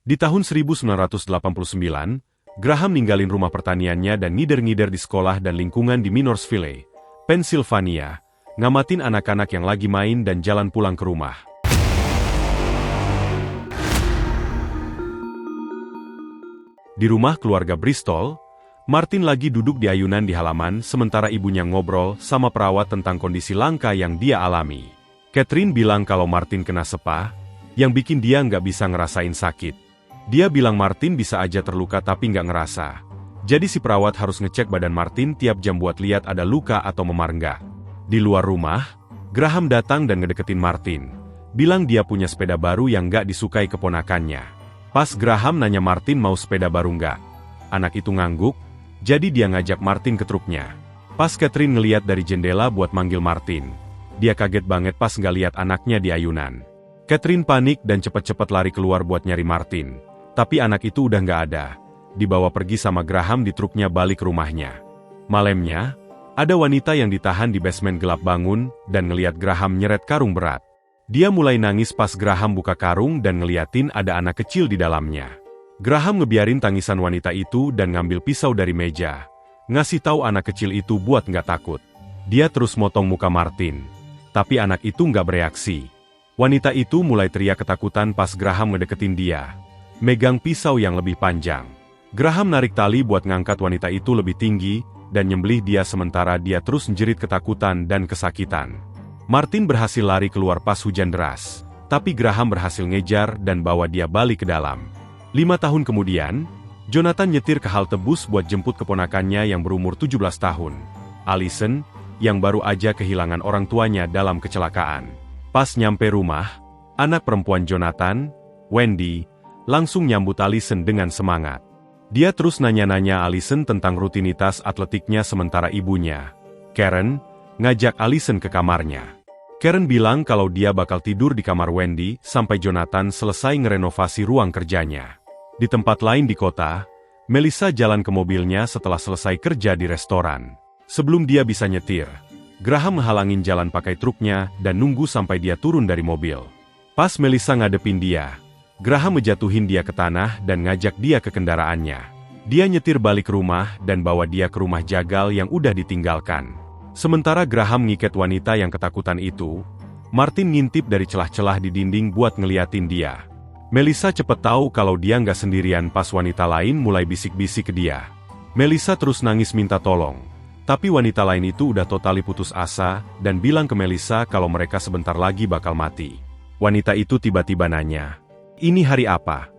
Di tahun 1989, Graham ninggalin rumah pertaniannya dan ngider-ngider di sekolah dan lingkungan di Minorsville, Pennsylvania, ngamatin anak-anak yang lagi main dan jalan pulang ke rumah. Di rumah keluarga Bristol, Martin lagi duduk di ayunan di halaman sementara ibunya ngobrol sama perawat tentang kondisi langka yang dia alami. Catherine bilang kalau Martin kena sepah, yang bikin dia nggak bisa ngerasain sakit. Dia bilang Martin bisa aja terluka tapi nggak ngerasa. Jadi si perawat harus ngecek badan Martin tiap jam buat lihat ada luka atau memar nggak. Di luar rumah, Graham datang dan ngedeketin Martin. Bilang dia punya sepeda baru yang nggak disukai keponakannya. Pas Graham nanya Martin mau sepeda baru nggak. Anak itu ngangguk, jadi dia ngajak Martin ke truknya. Pas Catherine ngeliat dari jendela buat manggil Martin. Dia kaget banget pas nggak lihat anaknya di ayunan. Catherine panik dan cepet-cepet lari keluar buat nyari Martin. Tapi anak itu udah nggak ada. Dibawa pergi sama Graham di truknya balik ke rumahnya. Malamnya, ada wanita yang ditahan di basement gelap bangun dan ngeliat Graham nyeret karung berat. Dia mulai nangis pas Graham buka karung dan ngeliatin ada anak kecil di dalamnya. Graham ngebiarin tangisan wanita itu dan ngambil pisau dari meja. Ngasih tahu anak kecil itu buat nggak takut. Dia terus motong muka Martin. Tapi anak itu nggak bereaksi. Wanita itu mulai teriak ketakutan pas Graham ngedeketin dia. Megang pisau yang lebih panjang. Graham narik tali buat ngangkat wanita itu lebih tinggi, dan nyembelih dia sementara dia terus menjerit ketakutan dan kesakitan. Martin berhasil lari keluar pas hujan deras, tapi Graham berhasil ngejar dan bawa dia balik ke dalam. 5 tahun kemudian, Jonathan nyetir ke halte bus buat jemput keponakannya yang berumur 17 tahun. Allison, yang baru aja kehilangan orang tuanya dalam kecelakaan. Pas nyampe rumah, anak perempuan Jonathan, Wendy, langsung nyambut Allison dengan semangat. Dia terus nanya-nanya Allison tentang rutinitas atletiknya sementara ibunya, Karen, ngajak Allison ke kamarnya. Karen bilang kalau dia bakal tidur di kamar Wendy sampai Jonathan selesai ngerenovasi ruang kerjanya. Di tempat lain di kota, Melissa jalan ke mobilnya setelah selesai kerja di restoran. Sebelum dia bisa nyetir, Graham menghalangin jalan pakai truknya dan nunggu sampai dia turun dari mobil. Pas Melissa ngadepin dia, Graham ngejatuhin dia ke tanah dan ngajak dia ke kendaraannya. Dia nyetir balik ke rumah dan bawa dia ke rumah jagal yang udah ditinggalkan. Sementara Graham ngiket wanita yang ketakutan itu, Martin ngintip dari celah-celah di dinding buat ngeliatin dia. Melissa cepet tahu kalau dia nggak sendirian pas wanita lain mulai bisik-bisik ke dia. Melissa terus nangis minta tolong. Tapi wanita lain itu udah totali putus asa dan bilang ke Melissa kalau mereka sebentar lagi bakal mati. Wanita itu tiba-tiba nanya, "Ini hari apa?"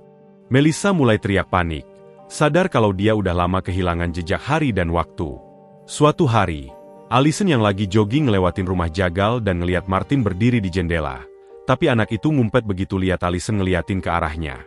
Melissa mulai teriak panik, sadar kalau dia udah lama kehilangan jejak hari dan waktu. Suatu hari, Allison yang lagi jogging ngelewatin rumah jagal dan ngeliat Martin berdiri di jendela. Tapi anak itu ngumpet begitu lihat Allison ngeliatin ke arahnya.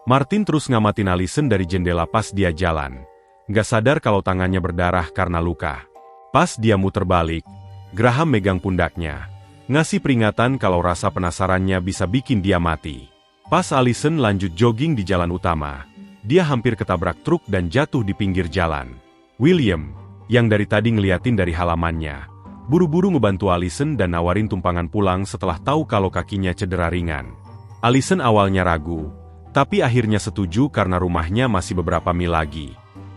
Martin terus ngamatin Allison dari jendela pas dia jalan. Nggak sadar kalau tangannya berdarah karena luka. Pas dia muter balik, Graham megang pundaknya. Ngasih peringatan kalau rasa penasarannya bisa bikin dia mati. Pas Allison lanjut jogging di jalan utama, dia hampir ketabrak truk dan jatuh di pinggir jalan. William, yang dari tadi ngeliatin dari halamannya, buru-buru ngebantu Allison dan nawarin tumpangan pulang setelah tahu kalau kakinya cedera ringan. Allison awalnya ragu, tapi akhirnya setuju karena rumahnya masih beberapa mil lagi.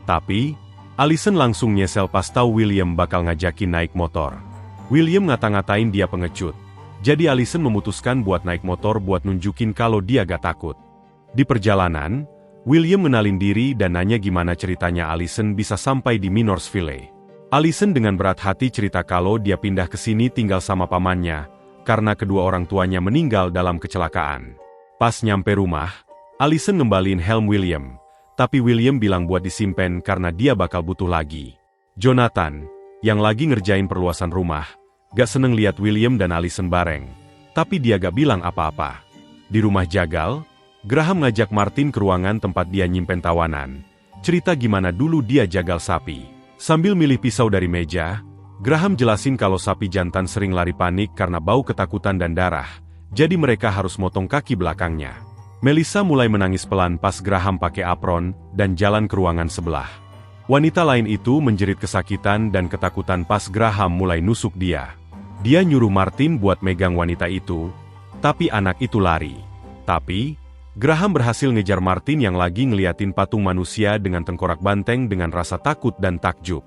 Tapi, Allison langsung nyesel pas tahu William bakal ngajakin naik motor. William ngata-ngatain dia pengecut. Jadi Allison memutuskan buat naik motor buat nunjukin kalau dia gak takut. Di perjalanan, William ngenalin diri dan nanya gimana ceritanya Allison bisa sampai di Minorsville. Allison dengan berat hati cerita kalau dia pindah ke sini tinggal sama pamannya, karena kedua orang tuanya meninggal dalam kecelakaan. Pas nyampe rumah, Allison ngembaliin helm William. Tapi William bilang buat disimpan karena dia bakal butuh lagi. Jonathan, yang lagi ngerjain perluasan rumah, gak seneng lihat William dan Allison bareng. Tapi dia gak bilang apa-apa. Di rumah jagal, Graham ngajak Martin ke ruangan tempat dia nyimpen tawanan. Cerita gimana dulu dia jagal sapi. Sambil milih pisau dari meja, Graham jelasin kalau sapi jantan sering lari panik karena bau ketakutan dan darah. Jadi mereka harus motong kaki belakangnya. Melissa mulai menangis pelan pas Graham pakai apron dan jalan ke ruangan sebelah. Wanita lain itu menjerit kesakitan dan ketakutan pas Graham mulai nusuk dia. Dia nyuruh Martin buat megang wanita itu, tapi anak itu lari. Tapi, Graham berhasil ngejar Martin yang lagi ngeliatin patung manusia dengan tengkorak banteng dengan rasa takut dan takjub.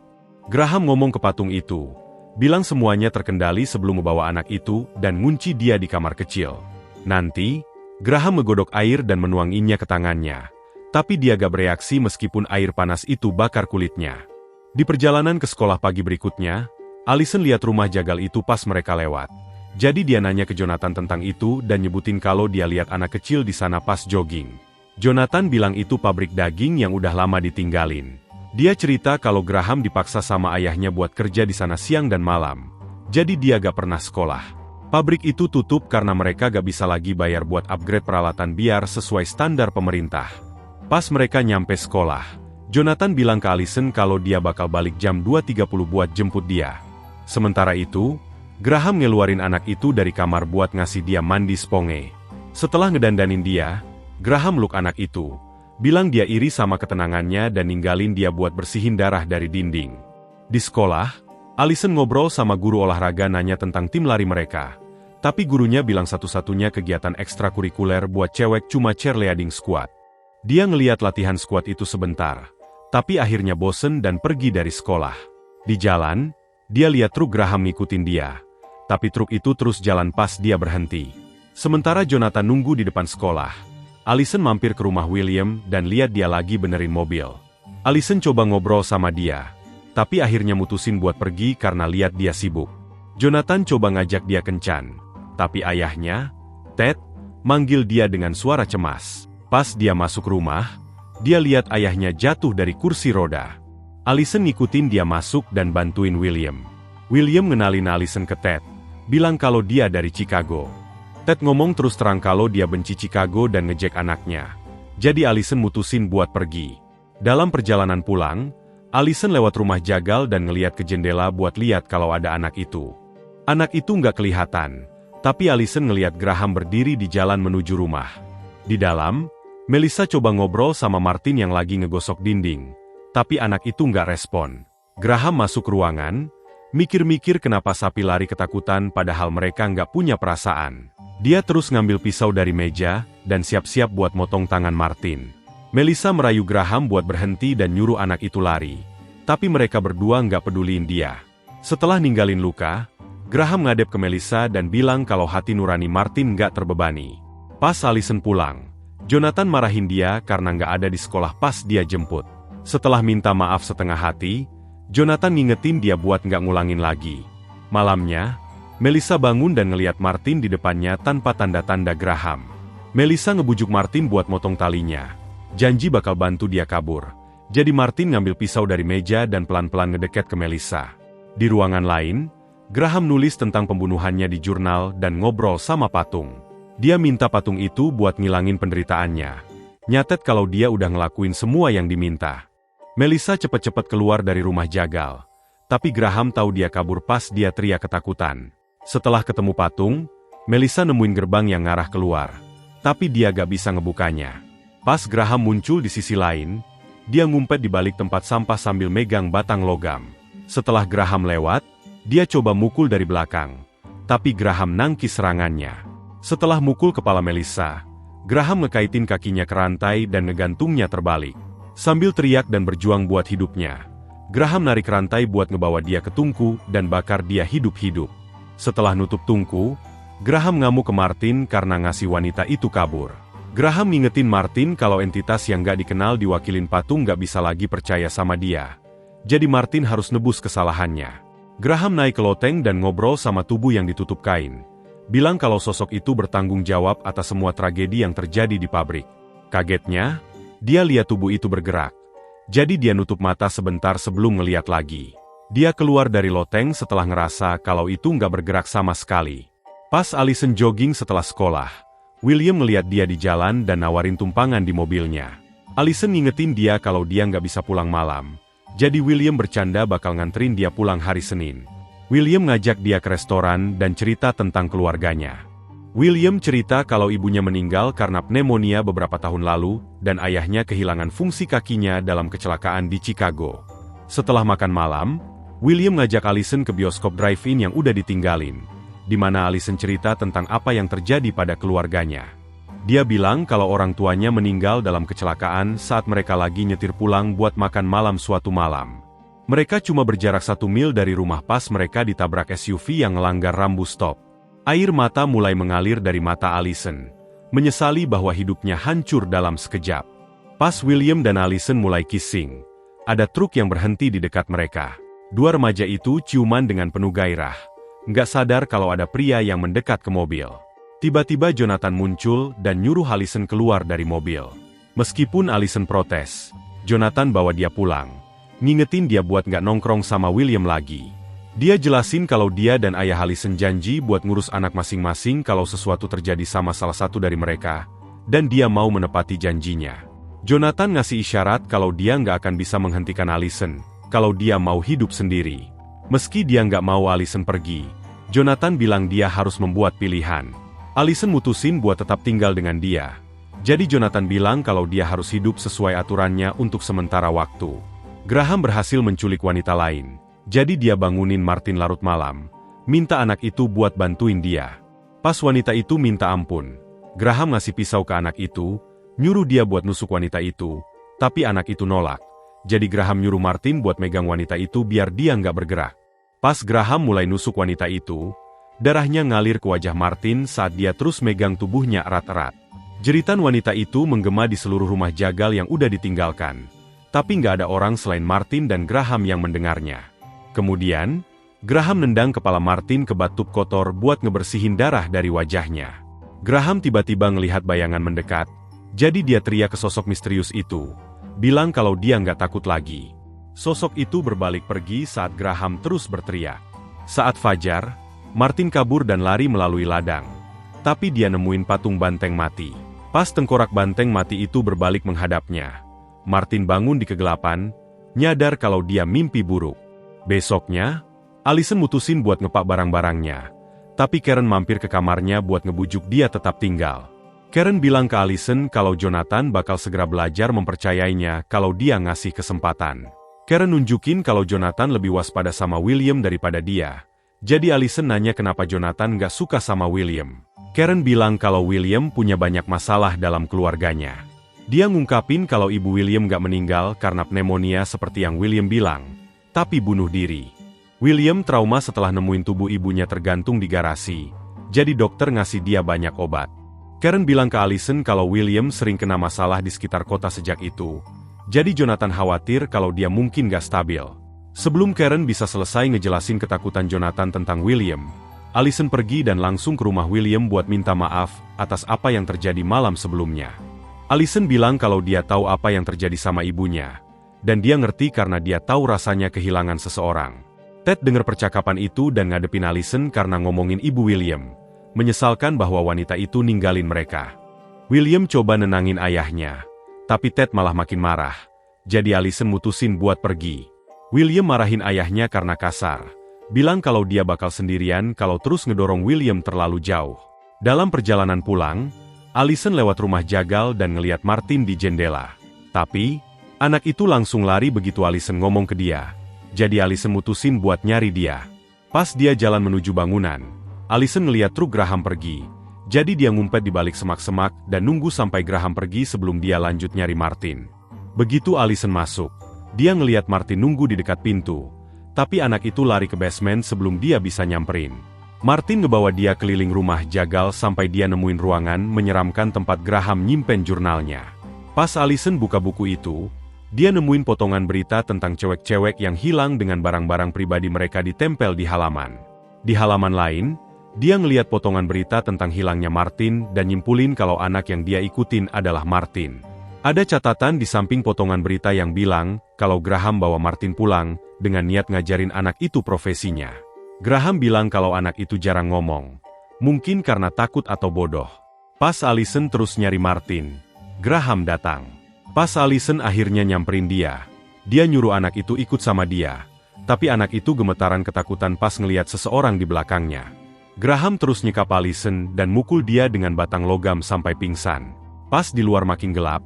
Graham ngomong ke patung itu, bilang semuanya terkendali sebelum membawa anak itu dan ngunci dia di kamar kecil. Nanti, Graham menggodok air dan menuanginya ke tangannya. Tapi dia gak bereaksi meskipun air panas itu bakar kulitnya. Di perjalanan ke sekolah pagi berikutnya, Allison lihat rumah jagal itu pas mereka lewat. Jadi dia nanya ke Jonathan tentang itu dan nyebutin kalau dia lihat anak kecil di sana pas jogging. Jonathan bilang itu pabrik daging yang udah lama ditinggalin. Dia cerita kalau Graham dipaksa sama ayahnya buat kerja di sana siang dan malam. Jadi dia gak pernah sekolah. Pabrik itu tutup karena mereka gak bisa lagi bayar buat upgrade peralatan biar sesuai standar pemerintah. Pas mereka nyampe sekolah, Jonathan bilang ke Allison kalau dia bakal balik jam 2.30 buat jemput dia. Sementara itu, Graham ngeluarin anak itu dari kamar buat ngasih dia mandi sponge. Setelah ngedandanin dia, Graham meluk anak itu, bilang dia iri sama ketenangannya dan ninggalin dia buat bersihin darah dari dinding. Di sekolah, Allison ngobrol sama guru olahraga nanya tentang tim lari mereka. Tapi gurunya bilang satu-satunya kegiatan ekstrakurikuler buat cewek cuma cheerleading squad. Dia ngeliat latihan squad itu sebentar, tapi akhirnya bosen dan pergi dari sekolah. Di jalan, dia lihat truk Graham ngikutin dia, tapi truk itu terus jalan pas dia berhenti. Sementara Jonathan nunggu di depan sekolah, Allison mampir ke rumah William dan lihat dia lagi benerin mobil. Allison coba ngobrol sama dia, tapi akhirnya mutusin buat pergi karena lihat dia sibuk. Jonathan coba ngajak dia kencan, tapi ayahnya, Ted, manggil dia dengan suara cemas. Pas dia masuk rumah, dia lihat ayahnya jatuh dari kursi roda. Allison ngikutin dia masuk dan bantuin William. William ngenalin Allison ke Ted, bilang kalau dia dari Chicago. Ted ngomong terus terang kalau dia benci Chicago dan ngejek anaknya. Jadi Allison mutusin buat pergi. Dalam perjalanan pulang, Allison lewat rumah jagal dan ngeliat ke jendela buat lihat kalau ada anak itu. Anak itu nggak kelihatan, tapi Allison ngeliat Graham berdiri di jalan menuju rumah. Di dalam, Melissa coba ngobrol sama Martin yang lagi ngegosok dinding, tapi anak itu nggak respon. Graham masuk ruangan, mikir-mikir kenapa sapi lari ketakutan padahal mereka nggak punya perasaan. Dia terus ngambil pisau dari meja, dan siap-siap buat motong tangan Martin. Melissa merayu Graham buat berhenti dan nyuruh anak itu lari, tapi mereka berdua nggak peduliin dia. Setelah ninggalin luka, Graham ngadep ke Melissa dan bilang kalau hati nurani Martin nggak terbebani. Pas Allison pulang, Jonathan marahin dia karena nggak ada di sekolah pas dia jemput. Setelah minta maaf setengah hati, Jonathan ngingetin dia buat nggak ngulangin lagi. Malamnya, Melissa bangun dan ngeliat Martin di depannya tanpa tanda-tanda Graham. Melissa ngebujuk Martin buat motong talinya. Janji bakal bantu dia kabur. Jadi Martin ngambil pisau dari meja dan pelan-pelan ngedeket ke Melissa. Di ruangan lain, Graham nulis tentang pembunuhannya di jurnal dan ngobrol sama patung. Dia minta patung itu buat ngilangin penderitaannya. Nyatet kalau dia udah ngelakuin semua yang diminta. Melissa cepet-cepet keluar dari rumah jagal. Tapi Graham tahu dia kabur pas dia teriak ketakutan. Setelah ketemu patung, Melissa nemuin gerbang yang ngarah keluar. Tapi dia gak bisa ngebukanya. Pas Graham muncul di sisi lain, dia ngumpet di balik tempat sampah sambil megang batang logam. Setelah Graham lewat, dia coba mukul dari belakang. Tapi Graham nangkis serangannya. Setelah mukul kepala Melissa, Graham ngekaitin kakinya ke rantai dan ngegantungnya terbalik. Sambil teriak dan berjuang buat hidupnya, Graham narik rantai buat ngebawa dia ke tungku dan bakar dia hidup-hidup. Setelah nutup tungku, Graham ngamuk ke Martin karena ngasih wanita itu kabur. Graham ngingetin Martin kalau entitas yang gak dikenal diwakilin patung gak bisa lagi percaya sama dia. Jadi Martin harus nebus kesalahannya. Graham naik ke loteng dan ngobrol sama tubuh yang ditutup kain. Bilang kalau sosok itu bertanggung jawab atas semua tragedi yang terjadi di pabrik. Kagetnya, dia lihat tubuh itu bergerak. Jadi dia nutup mata sebentar sebelum ngeliat lagi. Dia keluar dari loteng setelah ngerasa kalau itu nggak bergerak sama sekali. Pas Allison jogging setelah sekolah, William ngeliat dia di jalan dan nawarin tumpangan di mobilnya. Allison ngingetin dia kalau dia nggak bisa pulang malam. Jadi William bercanda bakal nganterin dia pulang hari Senin. William ngajak dia ke restoran dan cerita tentang keluarganya. William cerita kalau ibunya meninggal karena pneumonia beberapa tahun lalu dan ayahnya kehilangan fungsi kakinya dalam kecelakaan di Chicago. Setelah makan malam, William ngajak Allison ke bioskop drive-in yang udah ditinggalin, di mana Allison cerita tentang apa yang terjadi pada keluarganya. Dia bilang kalau orang tuanya meninggal dalam kecelakaan saat mereka lagi nyetir pulang buat makan malam suatu malam. Mereka cuma berjarak 1 mil dari rumah pas mereka ditabrak SUV yang ngelanggar rambu stop. Air mata mulai mengalir dari mata Allison, menyesali bahwa hidupnya hancur dalam sekejap. Pas William dan Allison mulai kissing, ada truk yang berhenti di dekat mereka. Dua remaja itu ciuman dengan penuh gairah, nggak sadar kalau ada pria yang mendekat ke mobil. Tiba-tiba Jonathan muncul dan nyuruh Allison keluar dari mobil. Meskipun Allison protes, Jonathan bawa dia pulang, ngingetin dia buat nggak nongkrong sama William lagi. Dia jelasin kalau dia dan ayah Allison janji buat ngurus anak masing-masing kalau sesuatu terjadi sama salah satu dari mereka, dan dia mau menepati janjinya. Jonathan ngasih isyarat kalau dia nggak akan bisa menghentikan Allison, kalau dia mau hidup sendiri. Meski dia nggak mau Allison pergi, Jonathan bilang dia harus membuat pilihan. Allison mutusin buat tetap tinggal dengan dia. Jadi Jonathan bilang kalau dia harus hidup sesuai aturannya untuk sementara waktu. Graham berhasil menculik wanita lain. Jadi dia bangunin Martin larut malam, minta anak itu buat bantuin dia. Pas wanita itu minta ampun, Graham ngasih pisau ke anak itu, nyuruh dia buat nusuk wanita itu, tapi anak itu nolak. Jadi Graham nyuruh Martin buat megang wanita itu biar dia nggak bergerak. Pas Graham mulai nusuk wanita itu, darahnya ngalir ke wajah Martin saat dia terus megang tubuhnya erat-erat. Jeritan wanita itu menggema di seluruh rumah jagal yang udah ditinggalkan. Tapi nggak ada orang selain Martin dan Graham yang mendengarnya. Kemudian, Graham nendang kepala Martin ke batu kotor buat ngebersihin darah dari wajahnya. Graham tiba-tiba ngelihat bayangan mendekat, jadi dia teriak ke sosok misterius itu, bilang kalau dia nggak takut lagi. Sosok itu berbalik pergi saat Graham terus berteriak. Saat fajar, Martin kabur dan lari melalui ladang. Tapi dia nemuin patung banteng mati. Pas tengkorak banteng mati itu berbalik menghadapnya, Martin bangun di kegelapan, nyadar kalau dia mimpi buruk. Besoknya, Allison mutusin buat ngepak barang-barangnya. Tapi Karen mampir ke kamarnya buat ngebujuk dia tetap tinggal. Karen bilang ke Allison kalau Jonathan bakal segera belajar mempercayainya kalau dia ngasih kesempatan. Karen nunjukin kalau Jonathan lebih waspada sama William daripada dia. Jadi Allison nanya kenapa Jonathan gak suka sama William. Karen bilang kalau William punya banyak masalah dalam keluarganya. Dia ngungkapin kalau ibu William gak meninggal karena pneumonia seperti yang William bilang, tapi bunuh diri. William trauma setelah nemuin tubuh ibunya tergantung di garasi, jadi dokter ngasih dia banyak obat. Karen bilang ke Allison kalau William sering kena masalah di sekitar kota sejak itu, jadi Jonathan khawatir kalau dia mungkin gak stabil. Sebelum Karen bisa selesai ngejelasin ketakutan Jonathan tentang William, Allison pergi dan langsung ke rumah William buat minta maaf atas apa yang terjadi malam sebelumnya. Allison bilang kalau dia tahu apa yang terjadi sama ibunya, dan dia ngerti karena dia tahu rasanya kehilangan seseorang. Ted dengar percakapan itu dan ngadepin Allison karena ngomongin ibu William, menyesalkan bahwa wanita itu ninggalin mereka. William coba nenangin ayahnya, tapi Ted malah makin marah, jadi Allison mutusin buat pergi. William marahin ayahnya karena kasar, bilang kalau dia bakal sendirian kalau terus ngedorong William terlalu jauh. Dalam perjalanan pulang, Allison lewat rumah jagal dan ngeliat Martin di jendela. Tapi, anak itu langsung lari begitu Allison ngomong ke dia. Jadi Allison mutusin buat nyari dia. Pas dia jalan menuju bangunan, Allison ngeliat truk Graham pergi. Jadi dia ngumpet di balik semak-semak dan nunggu sampai Graham pergi sebelum dia lanjut nyari Martin. Begitu Allison masuk, dia ngeliat Martin nunggu di dekat pintu. Tapi anak itu lari ke basement sebelum dia bisa nyamperin. Martin ngebawa dia keliling rumah jagal sampai dia nemuin ruangan menyeramkan tempat Graham nyimpen jurnalnya. Pas Allison buka buku itu, dia nemuin potongan berita tentang cewek-cewek yang hilang dengan barang-barang pribadi mereka ditempel di halaman. Di halaman lain, dia ngeliat potongan berita tentang hilangnya Martin dan nyimpulin kalau anak yang dia ikutin adalah Martin. Ada catatan di samping potongan berita yang bilang kalau Graham bawa Martin pulang dengan niat ngajarin anak itu profesinya. Graham bilang kalau anak itu jarang ngomong, mungkin karena takut atau bodoh. Pas Allison terus nyari Martin, Graham datang. Pas Allison akhirnya nyamperin dia nyuruh anak itu ikut sama dia. Tapi anak itu gemetaran ketakutan pas ngeliat seseorang di belakangnya. Graham terus nyekap Allison dan mukul dia dengan batang logam sampai pingsan. Pas di luar makin gelap,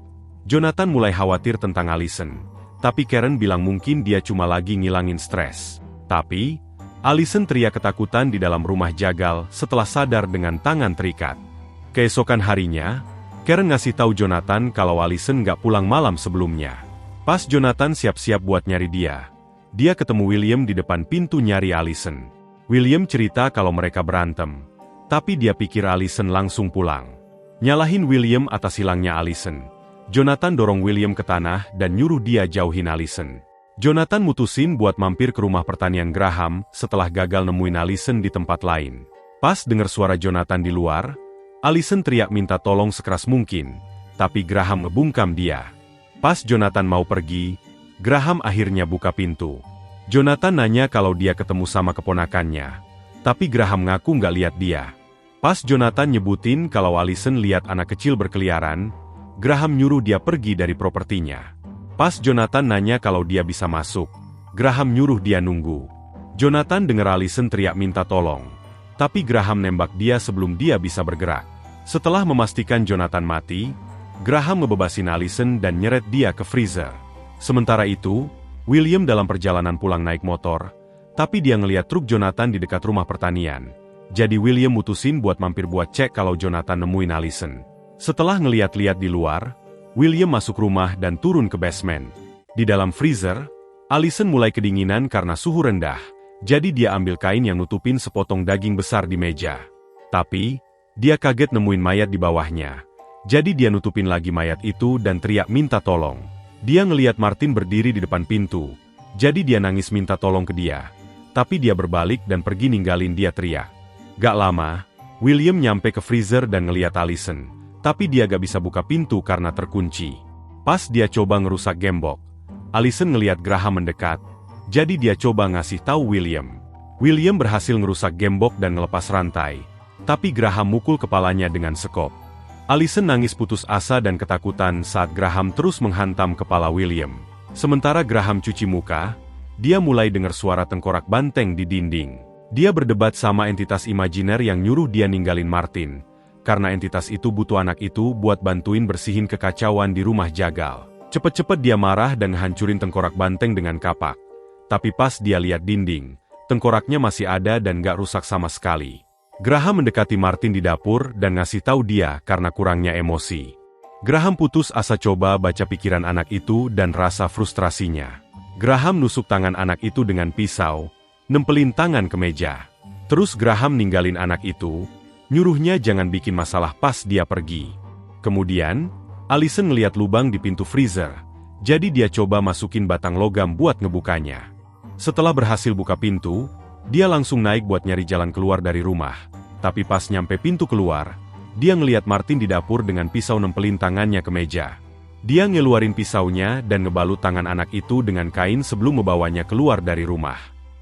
Jonathan mulai khawatir tentang Allison. Tapi Karen bilang mungkin dia cuma lagi ngilangin stres. Tapi, Allison teriak ketakutan di dalam rumah jagal setelah sadar dengan tangan terikat. Keesokan harinya, Karen ngasih tahu Jonathan kalau Allison nggak pulang malam sebelumnya. Pas Jonathan siap-siap buat nyari dia ketemu William di depan pintu nyari Allison. William cerita kalau mereka berantem, tapi dia pikir Allison langsung pulang. Nyalahin William atas hilangnya Allison, Jonathan dorong William ke tanah dan nyuruh dia jauhin Allison. Jonathan mutusin buat mampir ke rumah pertanian Graham setelah gagal nemuin Allison di tempat lain. Pas dengar suara Jonathan di luar, Allison teriak minta tolong sekeras mungkin, tapi Graham ngebungkam dia. Pas Jonathan mau pergi, Graham akhirnya buka pintu. Jonathan nanya kalau dia ketemu sama keponakannya, tapi Graham ngaku nggak lihat dia. Pas Jonathan nyebutin kalau Allison lihat anak kecil berkeliaran, Graham nyuruh dia pergi dari propertinya. Pas Jonathan nanya kalau dia bisa masuk, Graham nyuruh dia nunggu. Jonathan dengar Allison teriak minta tolong, tapi Graham nembak dia sebelum dia bisa bergerak. Setelah memastikan Jonathan mati, Graham ngebebasin Allison dan nyeret dia ke freezer. Sementara itu, William dalam perjalanan pulang naik motor, tapi dia ngeliat truk Jonathan di dekat rumah pertanian. Jadi William mutusin buat mampir buat cek kalau Jonathan nemuin Allison. Setelah ngeliat-liat di luar, William masuk rumah dan turun ke basement. Di dalam freezer, Allison mulai kedinginan karena suhu rendah, jadi dia ambil kain yang nutupin sepotong daging besar di meja. Tapi, dia kaget nemuin mayat di bawahnya. Jadi dia nutupin lagi mayat itu dan teriak minta tolong. Dia ngeliat Martin berdiri di depan pintu, jadi dia nangis minta tolong ke dia. Tapi dia berbalik dan pergi ninggalin dia teriak. Gak lama, William nyampe ke freezer dan ngeliat Allison. Tapi dia gak bisa buka pintu karena terkunci. Pas dia coba ngerusak gembok, Allison ngeliat Graham mendekat, jadi dia coba ngasih tahu William. William berhasil ngerusak gembok dan ngelepas rantai, tapi Graham mukul kepalanya dengan sekop. Allison nangis putus asa dan ketakutan saat Graham terus menghantam kepala William. Sementara Graham cuci muka, dia mulai dengar suara tengkorak banteng di dinding. Dia berdebat sama entitas imajiner yang nyuruh dia ninggalin Martin, karena entitas itu butuh anak itu buat bantuin bersihin kekacauan di rumah jagal. Cepet-cepet dia marah dan ngehancurin tengkorak banteng dengan kapak. Tapi pas dia lihat dinding, tengkoraknya masih ada dan gak rusak sama sekali. Graham mendekati Martin di dapur dan ngasih tahu dia karena kurangnya emosi. Graham putus asa coba baca pikiran anak itu dan rasa frustrasinya. Graham nusuk tangan anak itu dengan pisau, nempelin tangan ke meja. Terus Graham ninggalin anak itu, nyuruhnya jangan bikin masalah pas dia pergi. Kemudian, Allison ngeliat lubang di pintu freezer, jadi dia coba masukin batang logam buat ngebukanya. Setelah berhasil buka pintu, dia langsung naik buat nyari jalan keluar dari rumah. Tapi pas nyampe pintu keluar, dia ngeliat Martin di dapur dengan pisau nempelin tangannya ke meja. Dia ngeluarin pisaunya dan ngebalut tangan anak itu dengan kain sebelum membawanya keluar dari rumah.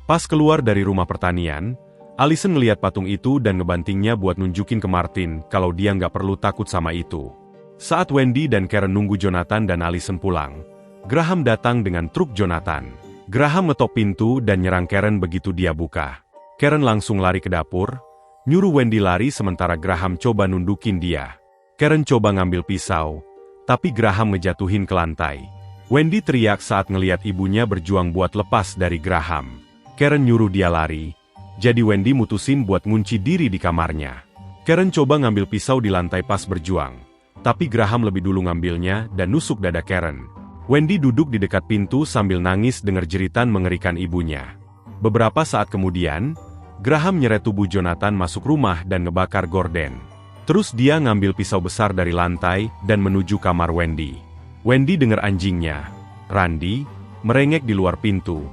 Pas keluar dari rumah pertanian, Allison ngeliat patung itu dan ngebantingnya buat nunjukin ke Martin kalau dia nggak perlu takut sama itu. Saat Wendy dan Karen nunggu Jonathan dan Allison pulang, Graham datang dengan truk Jonathan. Graham ngetok pintu dan nyerang Karen begitu dia buka. Karen langsung lari ke dapur, nyuruh Wendy lari sementara Graham coba nundukin dia. Karen coba ngambil pisau, tapi Graham ngejatuhin ke lantai. Wendy teriak saat ngeliat ibunya berjuang buat lepas dari Graham. Karen nyuruh dia lari. Jadi Wendy mutusin buat ngunci diri di kamarnya. Karen coba ngambil pisau di lantai pas berjuang, tapi Graham lebih dulu ngambilnya dan nusuk dada Karen. Wendy duduk di dekat pintu sambil nangis dengar jeritan mengerikan ibunya. Beberapa saat kemudian, Graham nyeret tubuh Jonathan masuk rumah dan ngebakar gorden. Terus dia ngambil pisau besar dari lantai dan menuju kamar Wendy. Wendy dengar anjingnya, Randy, merengek di luar pintu.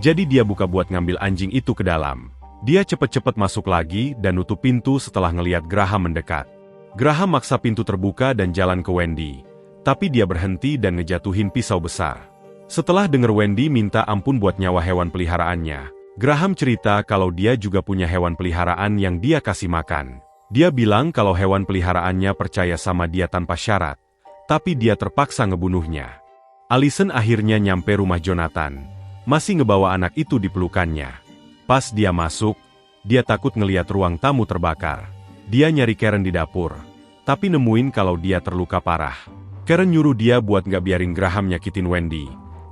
Jadi dia buka buat ngambil anjing itu ke dalam. Dia cepet-cepet masuk lagi dan nutup pintu setelah ngeliat Graham mendekat. Graham maksa pintu terbuka dan jalan ke Wendy. Tapi dia berhenti dan ngejatuhin pisau besar. Setelah denger Wendy minta ampun buat nyawa hewan peliharaannya, Graham cerita kalau dia juga punya hewan peliharaan yang dia kasih makan. Dia bilang kalau hewan peliharaannya percaya sama dia tanpa syarat, tapi dia terpaksa ngebunuhnya. Allison akhirnya nyampe rumah Jonathan, masih ngebawa anak itu di pelukannya. Pas dia masuk, dia takut ngeliat ruang tamu terbakar. Dia nyari Karen di dapur, tapi nemuin kalau dia terluka parah. Karen nyuruh dia buat gak biarin Graham nyakitin Wendy.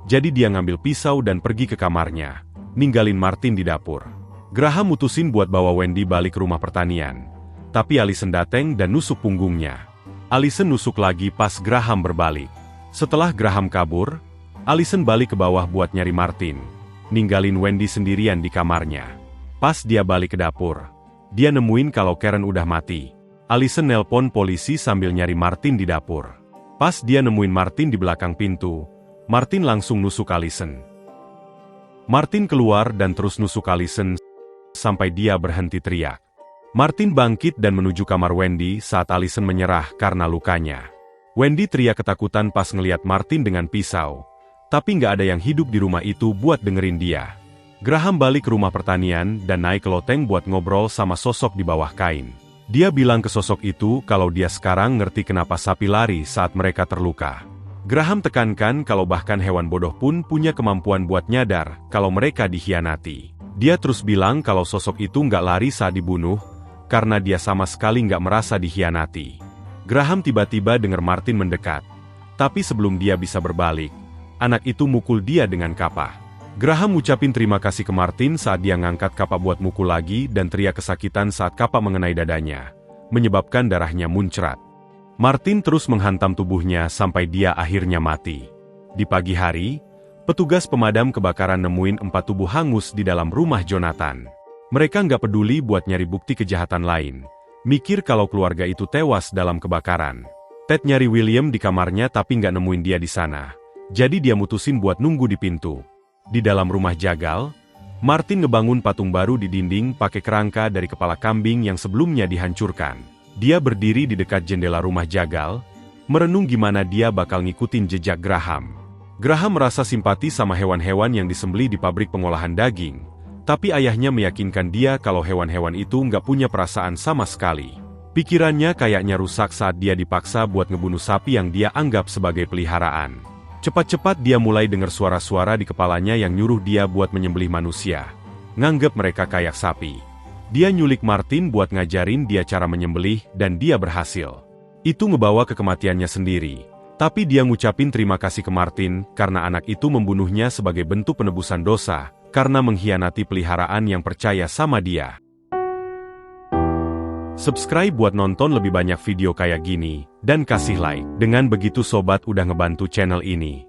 Jadi dia ngambil pisau dan pergi ke kamarnya, ninggalin Martin di dapur. Graham mutusin buat bawa Wendy balik ke rumah pertanian. Tapi Allison dateng dan nusuk punggungnya. Allison nusuk lagi pas Graham berbalik. Setelah Graham kabur, Allison balik ke bawah buat nyari Martin, ninggalin Wendy sendirian di kamarnya. Pas dia balik ke dapur, dia nemuin kalau Karen udah mati. Allison nelpon polisi sambil nyari Martin di dapur. Pas dia nemuin Martin di belakang pintu, Martin langsung nusuk Allison. Martin keluar dan terus nusuk Allison sampai dia berhenti teriak. Martin bangkit dan menuju kamar Wendy saat Allison menyerah karena lukanya. Wendy teriak ketakutan pas ngeliat Martin dengan pisau, tapi nggak ada yang hidup di rumah itu buat dengerin dia. Graham balik ke rumah pertanian dan naik ke loteng buat ngobrol sama sosok di bawah kain. Dia bilang ke sosok itu kalau dia sekarang ngerti kenapa sapi lari saat mereka terluka. Graham tekankan kalau bahkan hewan bodoh pun punya kemampuan buat nyadar kalau mereka dikhianati. Dia terus bilang kalau sosok itu nggak lari saat dibunuh, karena dia sama sekali nggak merasa dikhianati. Graham tiba-tiba dengar Martin mendekat. Tapi sebelum dia bisa berbalik, anak itu mukul dia dengan kapah. Graham ngucapin terima kasih ke Martin saat dia ngangkat kapak buat mukul lagi dan teriak kesakitan saat kapak mengenai dadanya, menyebabkan darahnya muncrat. Martin terus menghantam tubuhnya sampai dia akhirnya mati. Di pagi hari, petugas pemadam kebakaran nemuin 4 tubuh hangus di dalam rumah Jonathan. Mereka nggak peduli buat nyari bukti kejahatan lain, mikir kalau keluarga itu tewas dalam kebakaran. Ted nyari William di kamarnya tapi nggak nemuin dia di sana, jadi dia mutusin buat nunggu di pintu. Di dalam rumah jagal, Martin ngebangun patung baru di dinding pakai kerangka dari kepala kambing yang sebelumnya dihancurkan. Dia berdiri di dekat jendela rumah jagal, merenung gimana dia bakal ngikutin jejak Graham. Graham merasa simpati sama hewan-hewan yang disembelih di pabrik pengolahan daging, tapi ayahnya meyakinkan dia kalau hewan-hewan itu nggak punya perasaan sama sekali. Pikirannya kayaknya rusak saat dia dipaksa buat ngebunuh sapi yang dia anggap sebagai peliharaan. Cepat-cepat dia mulai dengar suara-suara di kepalanya yang nyuruh dia buat menyembelih manusia, nganggep mereka kayak sapi. Dia nyulik Martin buat ngajarin dia cara menyembelih dan dia berhasil. Itu ngebawa ke kematiannya sendiri. Tapi dia ngucapin terima kasih ke Martin karena anak itu membunuhnya sebagai bentuk penebusan dosa, karena mengkhianati peliharaan yang percaya sama dia. Subscribe buat nonton lebih banyak video kayak gini, dan kasih like. Dengan begitu sobat udah ngebantu channel ini.